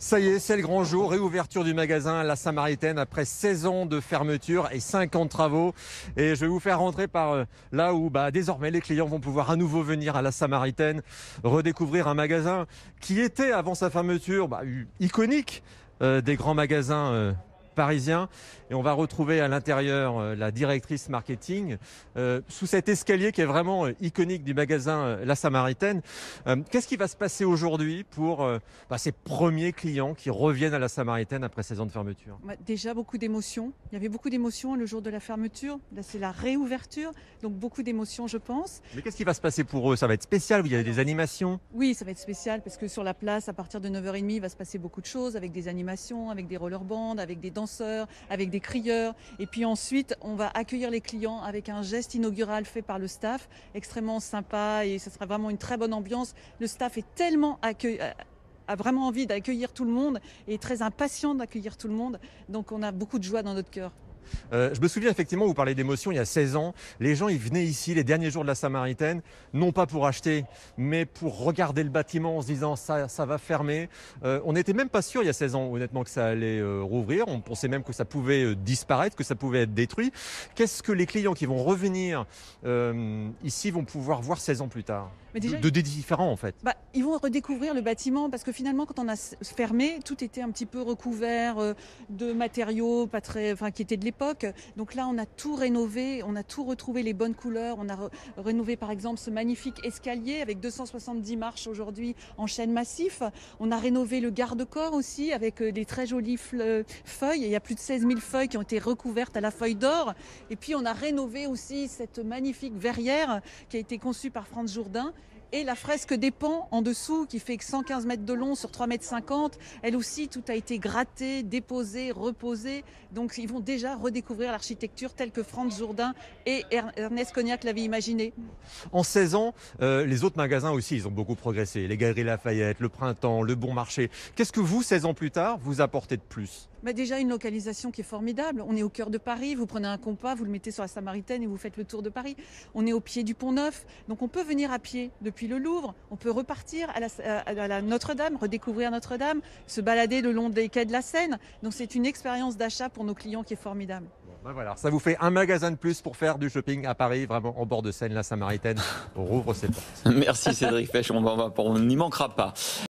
Ça y est, c'est le grand jour, réouverture du magasin La Samaritaine après 16 ans de fermeture et 5 ans de travaux. Et je vais vous faire rentrer par là où désormais les clients vont pouvoir à nouveau venir à La Samaritaine, redécouvrir un magasin qui était avant sa fermeture iconique des grands magasins parisiens. Et on va retrouver à l'intérieur la directrice marketing sous cet escalier qui est vraiment iconique du magasin La Samaritaine. Qu'est-ce qui va se passer aujourd'hui pour ces premiers clients qui reviennent à La Samaritaine après 16 ans de fermeture? Déjà beaucoup d'émotions. Il y avait beaucoup d'émotions le jour de la fermeture. Là, c'est la réouverture, donc beaucoup d'émotions, je pense. Mais qu'est-ce qui va se passer pour eux? Ça va être spécial, il y a des animations? Oui, ça va être spécial parce que sur la place, à partir de 9h30, il va se passer beaucoup de choses avec des animations, avec des rollerbands, avec des danseurs, avec des crieurs. Et puis ensuite, on va accueillir les clients avec un geste inaugural fait par le staff, extrêmement sympa, et ce sera vraiment une très bonne ambiance. Le staff est tellement a vraiment envie d'accueillir tout le monde et est très impatient d'accueillir tout le monde. Donc on a beaucoup de joie dans notre cœur. Je me souviens effectivement, vous parlez d'émotion, il y a 16 ans, les gens ils venaient ici les derniers jours de la Samaritaine, non pas pour acheter, mais pour regarder le bâtiment en se disant ça va fermer. On n'était même pas sûr il y a 16 ans honnêtement que ça allait rouvrir, on pensait même que ça pouvait disparaître, que ça pouvait être détruit. Qu'est-ce que les clients qui vont revenir ici vont pouvoir voir 16 ans plus tard Mais déjà, de différents en fait? ils vont redécouvrir le bâtiment parce que finalement, quand on a fermé, tout était un petit peu recouvert de matériaux pas très, qui étaient de l'époque. Donc là, on a tout rénové, on a tout retrouvé les bonnes couleurs. On a rénové par exemple ce magnifique escalier avec 270 marches aujourd'hui en chêne massif. On a rénové le garde-corps aussi avec des très jolies feuilles. Il y a plus de 16 000 feuilles qui ont été recouvertes à la feuille d'or. Et puis on a rénové aussi cette magnifique verrière qui a été conçue par Franz Jourdain. Et la fresque des pans en dessous, qui fait 115 mètres de long sur 3,50 mètres, elle aussi, tout a été gratté, déposé, reposé. Donc ils vont déjà redécouvrir l'architecture telle que Franz Jourdain et Ernest Cognac l'avaient imaginée. En 16 ans, les autres magasins aussi, ils ont beaucoup progressé. Les Galeries Lafayette, le Printemps, le Bon Marché. Qu'est-ce que vous, 16 ans plus tard, vous apportez de plus? Déjà une localisation qui est formidable. On est au cœur de Paris, vous prenez un compas, vous le mettez sur la Samaritaine et vous faites le tour de Paris. On est au pied du Pont-Neuf, donc on peut venir à pied depuis le Louvre, on peut repartir à la Notre-Dame, redécouvrir Notre-Dame, se balader le long des quais de la Seine. Donc c'est une expérience d'achat pour nos clients qui est formidable. Voilà, ça vous fait un magasin de plus pour faire du shopping à Paris, vraiment en bord de Seine, la Samaritaine rouvre ses portes. Merci Cédric Fesch, on n'y manquera pas.